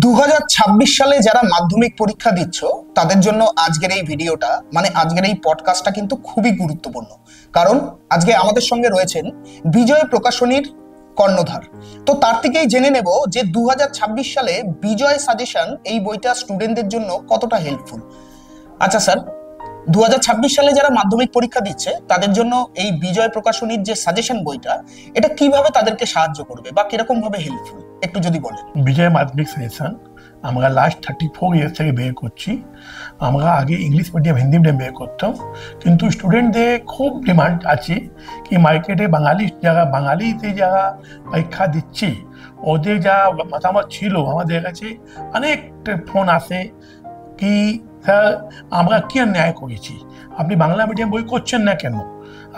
2026 সালে যারা মাধ্যমিক পরীক্ষা দিচ্ছ তাদের জন্য আজকের এই ভিডিওটা আজকের এই পডকাস্টটা কিন্তু খুবই গুরুত্বপূর্ণ। কারণ আজকে আমাদের সঙ্গে রয়েছেন বিজয় প্রকাশনীর কর্ণধার। তো তার থেকেই জেনে নেব যে 2026 সালে বিজয় সাজেশন এই বইটা স্টুডেন্টদের জন্য কতটা হেল্পফুল। আচ্ছা স্যার, 2026 সালে যারা মাধ্যমিক পরীক্ষা দিচ্ছে তাদের জন্য এই বিজয় প্রকাশনীর যে সাজেশন বইটা, এটা কিভাবে তাদেরকে সাহায্য করবে বা কিরকম ভাবে হেল্পফুল একটু যদি বলেন। বিজয় মাধ্যমিক সাজেশন আমরা লাস্ট 34 ইয়ার্স থেকে বের করছি। আমরা আগে ইংলিশ মিডিয়াম হিন্দি মিডিয়াম বের করতাম, কিন্তু স্টুডেন্টদের খুব ডিমান্ড আছে কি মার্কেটে বাঙালিতে যারা পরীক্ষা দিচ্ছে ওদের যা মতামত ছিল আমাদের কাছে অনেক ফোন আসে কি স্যার আমরা কি অন্যায় করেছি, আপনি বাংলা মিডিয়াম বই করছেন না কেন,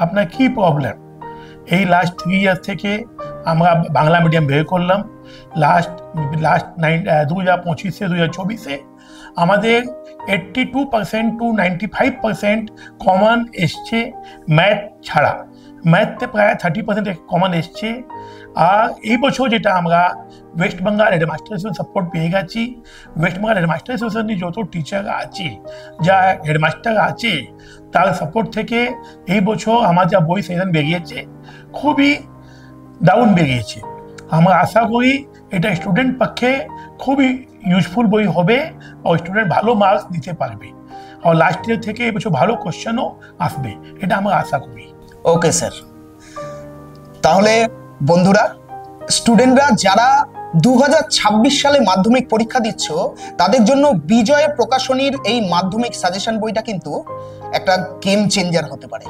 আপনার কি প্রবলেম। এই লাস্ট 3 ইয়ার্স থেকে আমরা বাংলা মিডিয়াম বের করলাম। লাস্ট 2025 से 2024 আমাদের 82% to 95% কমন এসছে ম্যাথ ছাড়া। ম্যাথতে প্রায় 30% কমন এসছে। আর এই বছর যেটা আমরা West Bengal headmaster association support পেয়ে গেছি। ওয়েস্ট বেঙ্গল হেডমাস্টার অ্যাসোসিয়েশনের যত টিচার আছে, যা হেডমাস্টার আছে, তার সাপোর্ট থেকে এই বছর আমার যা বই সেশন বেরিয়েছে খুবই দারুণ বেরিয়েছে। আমরা আশা করি এটা স্টুডেন্ট পক্ষে খুবই ইউজফুল বই হবে আর স্টুডেন্ট ভালো মার্কস দিতে পারবে আর লাস্ট ইয়ার থেকে এবছর ভালো কোশ্চেনও আসবে, এটা আমরা আশা করি। ওকে স্যার, তাহলে বন্ধুরা, স্টুডেন্টরা যারা 2026 সালে মাধ্যমিক পরীক্ষা দিচ্ছ তাদের জন্য বিজয় প্রকাশনীর এই মাধ্যমিক সাজেশন বইটা কিন্তু একটা গেম চেঞ্জার হতে পারে।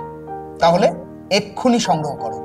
তাহলে এক্ষুনি সংগ্রহ করো।